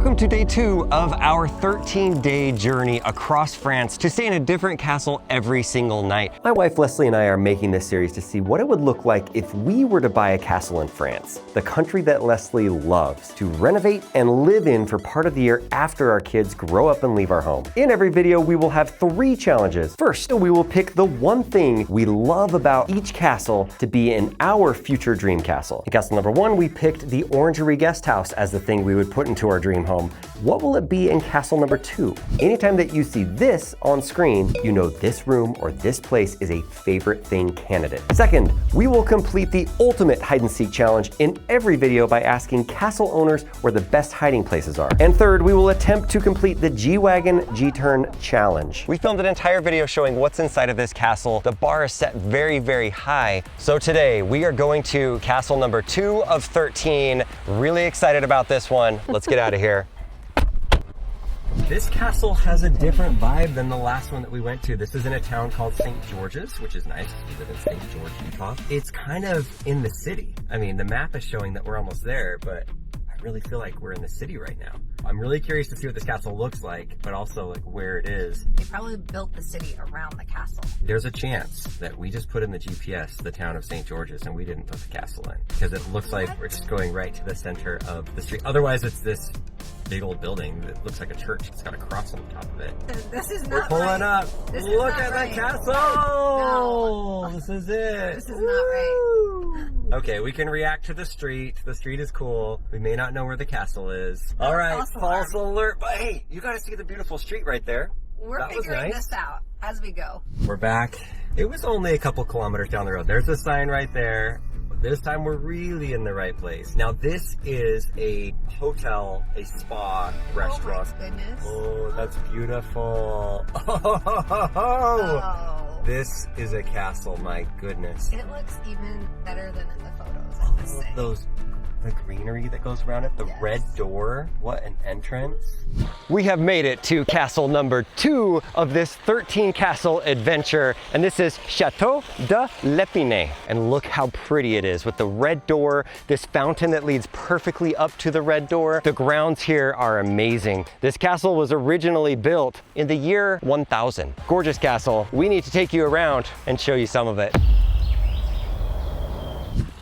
Welcome to day 2 of our 13-day journey across France to stay in a different castle every single night. My wife Leslie and I are making this series to see what it would look like if we were to buy a castle in France, the country that Leslie loves, to renovate and live in for part of the year after our kids grow up and leave our home. In every video, we will have 3 challenges. First, we will pick the one thing we love about each castle to be in our future dream castle. In castle number 1, we picked the Orangery Guest House as the thing we would put into our dream home. What will it be in castle number 2? Anytime that you see this on screen, you know this room or this place is a favorite thing candidate. Second, we will complete the ultimate hide and seek challenge in every video by asking castle owners where the best hiding places are. And third, we will attempt to complete the G-Wagon G-Turn challenge. We filmed an entire video showing what's inside of this castle. The bar is set very, very high. So today we are going to castle number 2 of 13. Really excited about this one. Let's get out of here. This castle has a different vibe than the last one that we went to. This is in a town called St. George's, which is nice. We live in St. George, Utah. It's kind of in the city. I mean, the map is showing that we're almost there, but I really feel like we're in the city right now. I'm really curious to see what this castle looks like, but also like where it is. They probably built the city around the castle. There's a chance that we just put in the GPS, the town of St. George's, and we didn't put the castle in because it looks like we're just going right to the center of the street. Otherwise, it's this big old building that looks like a church. It's got a cross on the top of it. This is not We're pulling right. up. This Look is at not right. the castle. No. This is it. This is not right. Okay, we can react to the street. The street is cool. We may not know where the castle is. All right, false alert. But hey, you got to see the beautiful street right there. We're figuring this out as we go. We're back. It was only a couple kilometers down the road. There's a sign right there. This time we're really in the right place. Now this is a hotel, a spa, restaurant. Oh my goodness. Oh, that's beautiful. Oh. This is a castle, my goodness. It looks even better than in the photos, I must say. The greenery that goes around it, the Yes. red door, what an entrance. We have made it to castle number 2 of this 13 castle adventure, and this is Chateau de L'epinay. And look how pretty it is with the red door, this fountain that leads perfectly up to the red door. The grounds here are amazing. This castle was originally built in the year 1000. Gorgeous castle. We need to take you around and show you some of it.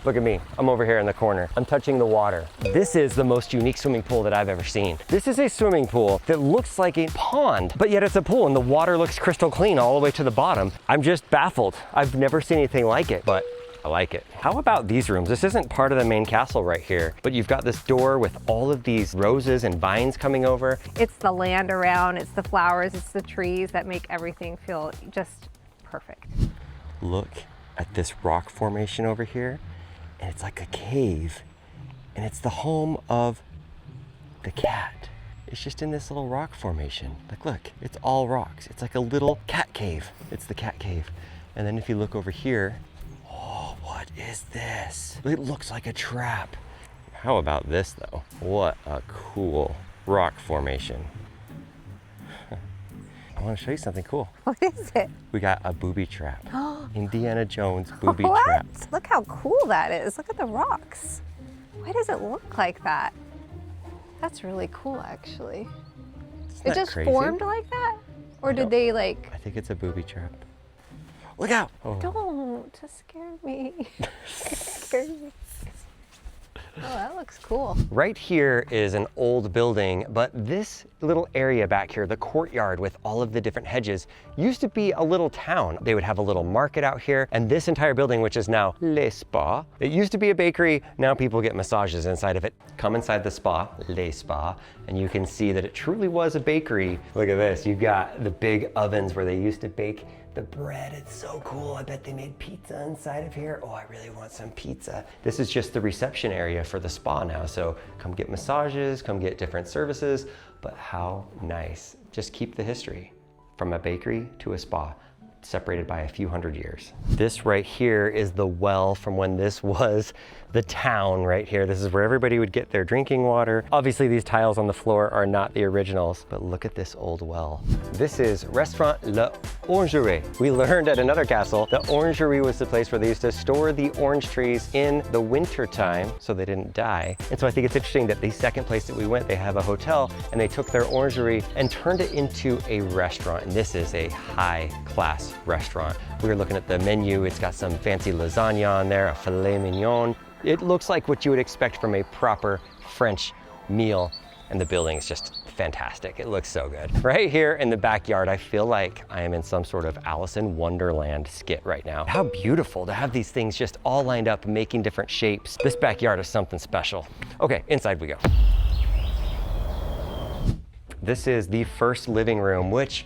Look at me, I'm over here in the corner. I'm touching the water. This is the most unique swimming pool that I've ever seen. This is a swimming pool that looks like a pond, but yet it's a pool and the water looks crystal clean all the way to the bottom. I'm just baffled. I've never seen anything like it, but I like it. How about these rooms? This isn't part of the main castle right here, but you've got this door with all of these roses and vines coming over. It's the land around, it's the flowers, it's the trees that make everything feel just perfect. Look at this rock formation over here. And it's like a cave, and it's the home of the cat. It's just in this little rock formation. Like, look, it's all rocks. It's like a little cat cave. It's the cat cave. And then if you look over here, oh, what is this? It looks like a trap. How about this though? What a cool rock formation. I want to show you something cool. What is it? We got a booby trap. Indiana Jones booby What? trap. Look how cool that is. Look at the rocks. Why does it look like that? That's really cool, actually. Isn't It that just crazy? formed like that? Or did they like... I think it's a booby trap. Look out! Oh. Don't, just scare me. Scare me. Oh, that looks cool. Right here is an old building, but this little area back here, the courtyard with all of the different hedges, used to be a little town. They would have a little market out here, and this entire building, which is now Le Spa, it used to be a bakery. Now people get massages inside of it. Come inside the spa, Le Spa, and you can see that it truly was a bakery. Look at this, you've got the big ovens where they used to bake the bread. It's so cool. I bet they made pizza inside of here. Oh, I really want some pizza. This is just the reception area for the spa now. So come get massages, come get different services, but how nice. Just keep the history from a bakery to a spa. separated by a few hundred years. This right here is the well from when this was the town right here. This is where everybody would get their drinking water. Obviously these tiles on the floor are not the originals, but look at this old well. This is Restaurant L'Orangerie. We learned at another castle, the orangerie was the place where they used to store the orange trees in the winter time so they didn't die. And so I think it's interesting that the second place that we went, they have a hotel and they took their orangerie and turned it into a restaurant. And this is a high class restaurant. We were looking at the menu. It's got some fancy lasagna on there, a filet mignon. It looks like what you would expect from a proper French meal, and the building is just fantastic. It looks so good. Right here in the backyard, I feel like I am in some sort of Alice in Wonderland skit right now. How beautiful to have these things just all lined up, making different shapes. This backyard is something special. Okay, inside we go. This is the first living room, which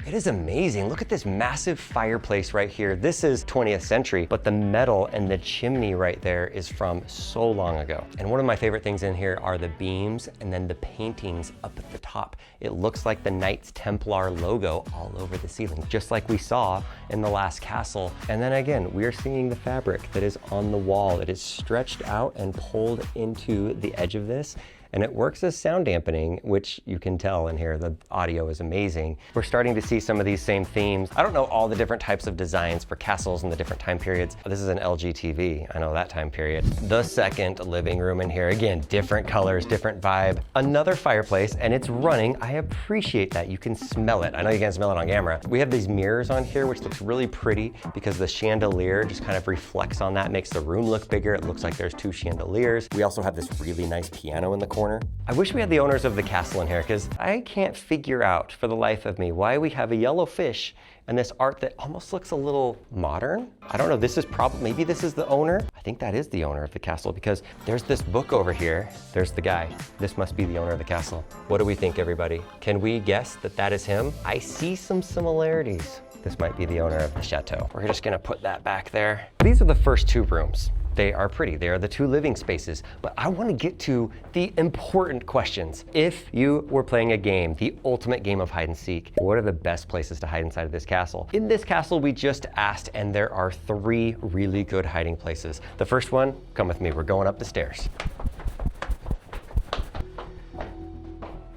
it is amazing. Look at this massive fireplace right here. This is 20th century, but the metal and the chimney right there is from so long ago. And one of my favorite things in here are the beams and then the paintings up at the top. It looks like the Knights Templar logo all over the ceiling, just like we saw in the last castle. And then again, we are seeing the fabric that is on the wall. It is stretched out and pulled into the edge of this. And it works as sound dampening, which you can tell in here. The audio is amazing. We're starting to see some of these same themes. I don't know all the different types of designs for castles in the different time periods. This is an LG TV. I know that time period. The second living room in here. Again, different colors, different vibe. Another fireplace, and it's running. I appreciate that. You can smell it. I know you can't smell it on camera. We have these mirrors on here, which looks really pretty because the chandelier just kind of reflects on that, makes the room look bigger. It looks like there's two chandeliers. We also have this really nice piano in the corner. I wish we had the owners of the castle in here because I can't figure out for the life of me why we have a yellow fish and this art that almost looks a little modern. I don't know, this is probably, maybe this is the owner. I think that is the owner of the castle because there's this book over here. There's the guy. This must be the owner of the castle. What do we think, everybody? Can we guess that that is him? I see some similarities. This might be the owner of the chateau. We're just gonna put that back there. These are the first two rooms. They are pretty. They are the two living spaces. But I want to get to the important questions. If you were playing a game, the ultimate game of hide and seek, what are the best places to hide inside of this castle? In this castle, we just asked, and there are 3 really good hiding places. The first one, come with me. We're going up the stairs.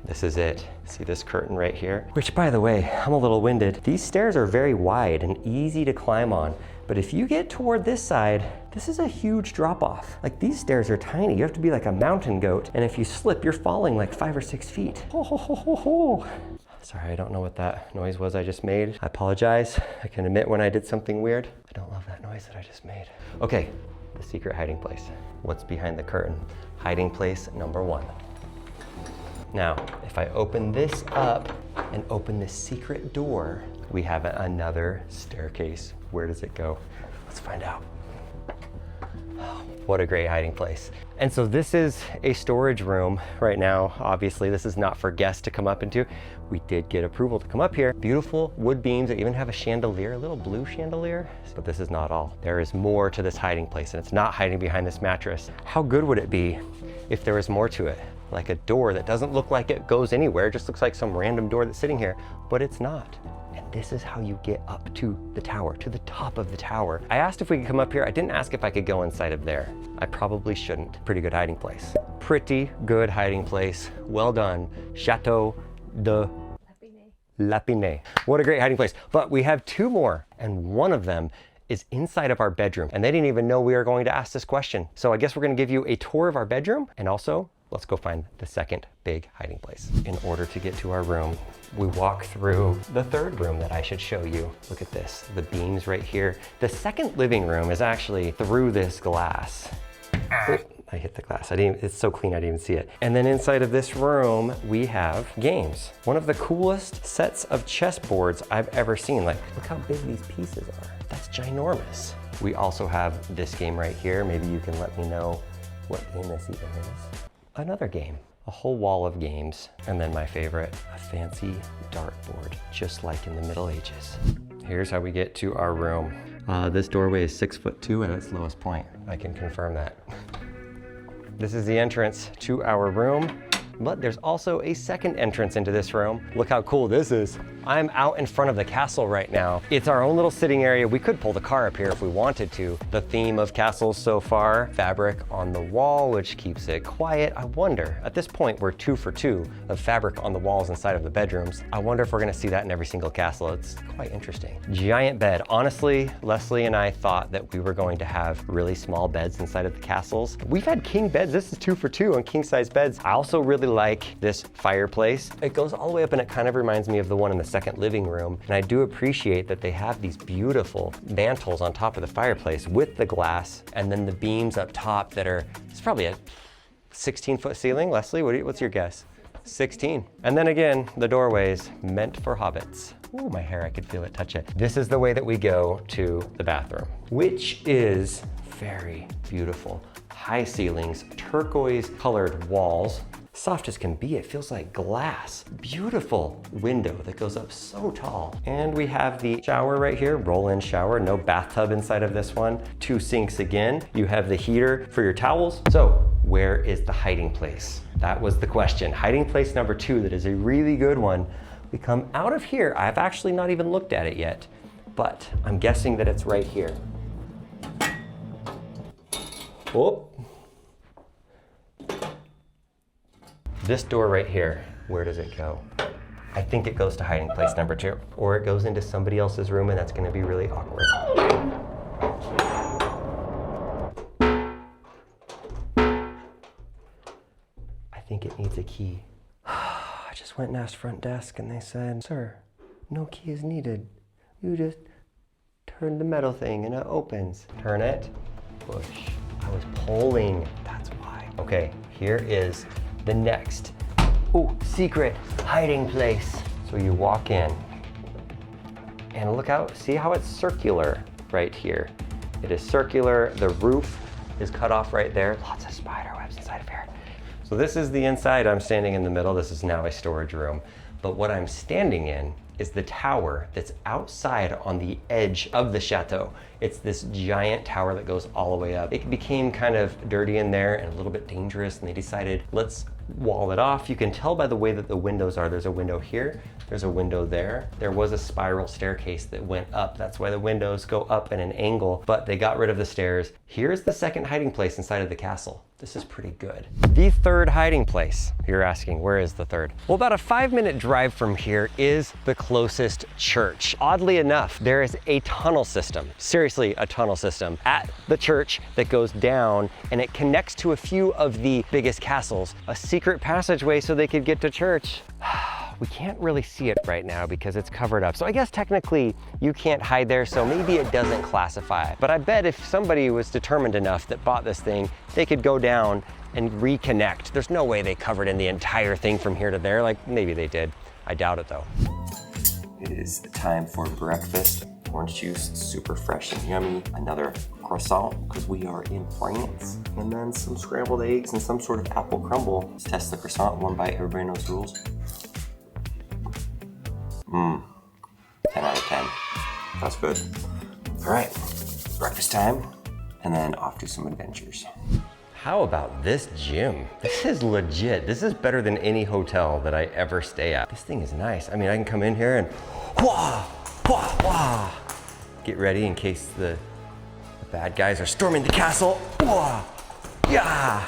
This is it. See this curtain right here? Which, by the way, I'm a little winded. These stairs are very wide and easy to climb on. But if you get toward this side, this is a huge drop off. Like, these stairs are tiny. You have to be like a mountain goat. And if you slip, you're falling like 5 or 6 feet. Ho, ho, ho, ho, ho. Sorry, I don't know what that noise was I just made. I apologize. I can admit when I did something weird. I don't love that noise that I just made. Okay, the secret hiding place. What's behind the curtain? Hiding place number 1. Now, if I open this up and open this secret door, we have another staircase. Where does it go? Let's find out. Oh, what a great hiding place. And so this is a storage room right now. Obviously, this is not for guests to come up into. We did get approval to come up here. Beautiful wood beams. They even have a chandelier, a little blue chandelier. But this is not all. There is more to this hiding place, and it's not hiding behind this mattress. How good would it be if there was more to it? Like a door that doesn't look like it goes anywhere. It just looks like some random door that's sitting here, but it's not. And this is how you get up to the tower, to the top of the tower. I asked if we could come up here. I didn't ask if I could go inside of there. I probably shouldn't. Pretty good hiding place. Pretty good hiding place. Well done. Chateau de L'epinay. What a great hiding place. But we have 2 more, and one of them is inside of our bedroom. And they didn't even know we were going to ask this question. So I guess we're gonna give you a tour of our bedroom, and also let's go find the second big hiding place. In order to get to our room, we walk through the 3rd room that I should show you. Look at this, the beams right here. The second living room is actually through this glass. Oh, I hit the glass. It's so clean I didn't even see it. And then inside of this room, we have games. One of the coolest sets of chessboards I've ever seen. Like, look how big these pieces are. That's ginormous. We also have this game right here. Maybe you can let me know what game this even is. Another game, a whole wall of games. And then my favorite, a fancy dartboard, just like in the Middle Ages. Here's how we get to our room. This doorway is 6'2" at its lowest point. I can confirm that. This is the entrance to our room. But there's also a second entrance into this room. Look how cool this is. I'm out in front of the castle right now. It's our own little sitting area. We could pull the car up here if we wanted to. The theme of castles so far, fabric on the wall, which keeps it quiet. I wonder, at this point, we're 2 for 2 of fabric on the walls inside of the bedrooms. I wonder if we're gonna see that in every single castle. It's quite interesting. Giant bed. Honestly, Leslie and I thought that we were going to have really small beds inside of the castles. We've had king beds. This is 2 for 2 on king size beds. I also really like this fireplace. It goes all the way up and it kind of reminds me of the one in the second living room. And I do appreciate that they have these beautiful mantles on top of the fireplace with the glass and then the beams up top that are, it's probably a 16-foot ceiling. Leslie, what's your guess? 16. And then again, the doorways meant for hobbits. Ooh, my hair, I could feel it touch it. This is the way that we go to the bathroom, which is very beautiful. High ceilings, turquoise colored walls. Soft as can be, it feels like glass. Beautiful window that goes up so tall. And we have the shower right here, roll-in shower, no bathtub inside of this one. 2 sinks again. You have the heater for your towels. So where is the hiding place? That was the question. Hiding place number 2, that is a really good one. We come out of here. I've actually not even looked at it yet, but I'm guessing that it's right here. Oh. This door right here, where does it go? I think it goes to hiding place number 2, or it goes into somebody else's room and that's gonna be really awkward. I think it needs a key. I just went and asked front desk and they said, "Sir, no key is needed. You just turn the metal thing and it opens." Turn it, push. I was pulling, that's why. Okay, here is the next, secret hiding place. So you walk in and look out, see how it's circular right here. It is circular, the roof is cut off right there. Lots of spider webs inside of here. So this is the inside, I'm standing in the middle. This is now a storage room. But what I'm standing in is the tower that's outside on the edge of the chateau. It's this giant tower that goes all the way up. It became kind of dirty in there and a little bit dangerous, and they decided, let's wall it off. You can tell by the way that the windows are. There's a window here, there's a window there. There was a spiral staircase that went up. That's why the windows go up at an angle, but they got rid of the stairs. Here's the second hiding place inside of the castle. This is pretty good. The third hiding place. You're asking, where is the third? Well, about a 5-minute drive from here is the closest church. Oddly enough, there is a tunnel system, seriously a tunnel system, at the church that goes down and it connects to a few of the biggest castles. A secret passageway so they could get to church. We can't really see it right now because it's covered up. So I guess technically you can't hide there, so maybe it doesn't classify. But I bet if somebody was determined enough that bought this thing, they could go down and reconnect. There's no way they covered in the entire thing from here to there. Like, maybe they did. I doubt it though. It is time for breakfast. Orange juice, super fresh and yummy. Another croissant, because we are in France. And then some scrambled eggs and some sort of apple crumble. Let's test the croissant, 1 bite, everybody knows the rules. 10 out of 10. That's good. All right, breakfast time, and then off to some adventures. How about this gym? This is legit. This is better than any hotel that I ever stay at. This thing is nice. I mean, I can come in here and wah, wah, wah. Get ready in case the bad guys are storming the castle. Wah, yeah.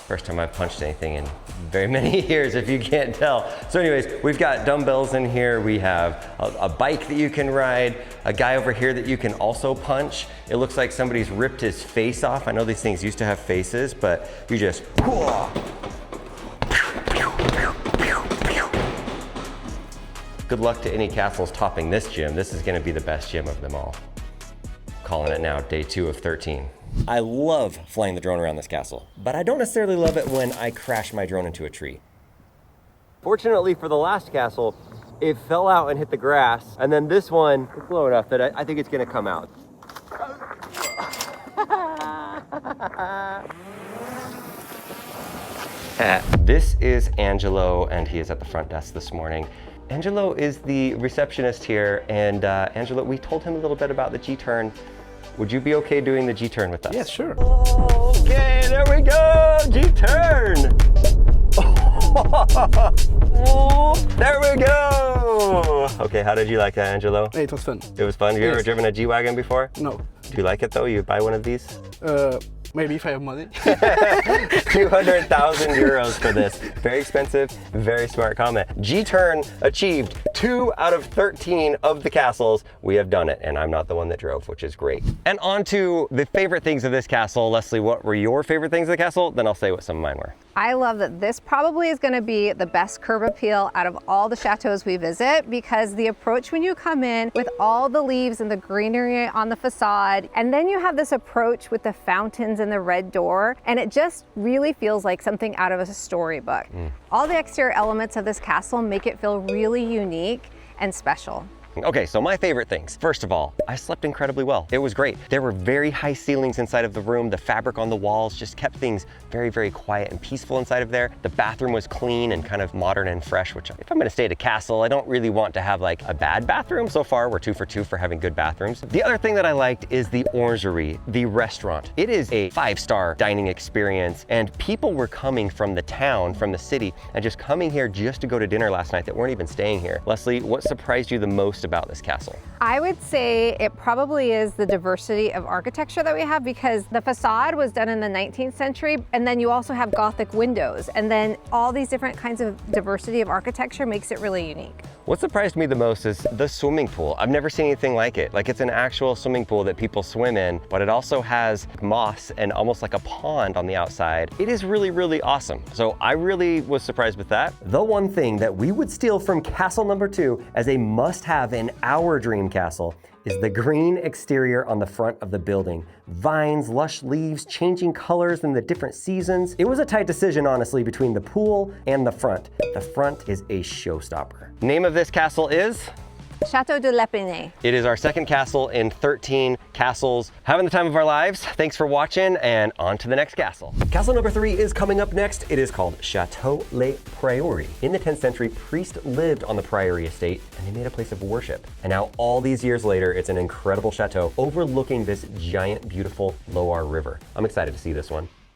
First time I've punched anything in very many years, if you can't tell. So anyways, we've got dumbbells in here. We have a bike that you can ride, a guy over here that you can also punch. It looks like somebody's ripped his face off. I know these things used to have faces, but you just, good luck to any castles topping this gym. This is gonna be the best gym of them all. Calling it now, day 2 of 13. I love flying the drone around this castle, but I don't necessarily love it when I crash my drone into a tree. Fortunately for the last castle, it fell out and hit the grass, and then this one is low enough that I think it's gonna come out. This is Angelo, and he is at the front desk this morning. Angelo is the receptionist here, and Angelo, we told him a little bit about the G-turn. Would you be okay doing the G-turn with us? Yeah, sure. Okay, there we go, G-turn. Oh. Oh, there we go. Okay, how did you like that, Angelo? It was fun. It was fun. Have you ever driven a G-Wagon before? No. Do you like it though? You buy one of these? Maybe if I have money. 200,000 euros for this. Very expensive, very smart comment. G-Turn achieved 2 out of 13 of the castles. We have done it, and I'm not the one that drove, which is great. And on to the favorite things of this castle. Leslie, what were your favorite things of the castle? Then I'll say what some of mine were. I love that this probably is going to be the best curb appeal out of all the chateaus we visit, because the approach when you come in with all the leaves and the greenery on the facade, and then you have this approach with the fountains and the red door, and it just really feels like something out of a storybook. All the exterior elements of this castle make it feel really unique and special. Okay, so my favorite things. First of all, I slept incredibly well. It was great. There were very high ceilings inside of the room. The fabric on the walls just kept things very, very quiet and peaceful inside of there. The bathroom was clean and kind of modern and fresh, which if I'm gonna stay at a castle, I don't really want to have like a bad bathroom. So far, we're 2 for 2 for having good bathrooms. The other thing that I liked is the Orangerie, the restaurant. It is a 5-star dining experience, and people were coming from the town, from the city, and just coming here just to go to dinner last night that weren't even staying here. Leslie, what surprised you the most about this castle? I would say it probably is the diversity of architecture that we have, because the facade was done in the 19th century, and then you also have Gothic windows, and then all these different kinds of diversity of architecture makes it really unique. What surprised me the most is the swimming pool. I've never seen anything like it. Like, it's an actual swimming pool that people swim in, but it also has moss and almost like a pond on the outside. It is really, really awesome. So I really was surprised with that. The one thing that we would steal from castle number 2 as a must-have in our dream castle is the green exterior on the front of the building. Vines, lush leaves, changing colors in the different seasons. It was a tight decision, honestly, between the pool and the front. The front is a showstopper. Name of this castle is? Chateau de L'epinay. It is our second castle in 13 castles. Having the time of our lives. Thanks for watching, and on to the next castle. Castle number 3 is coming up next. It is called Chateau de L'epinay. In the 10th century, priests lived on the priory estate, and they made a place of worship. And now, all these years later, it's an incredible chateau overlooking this giant, beautiful Loire River. I'm excited to see this one.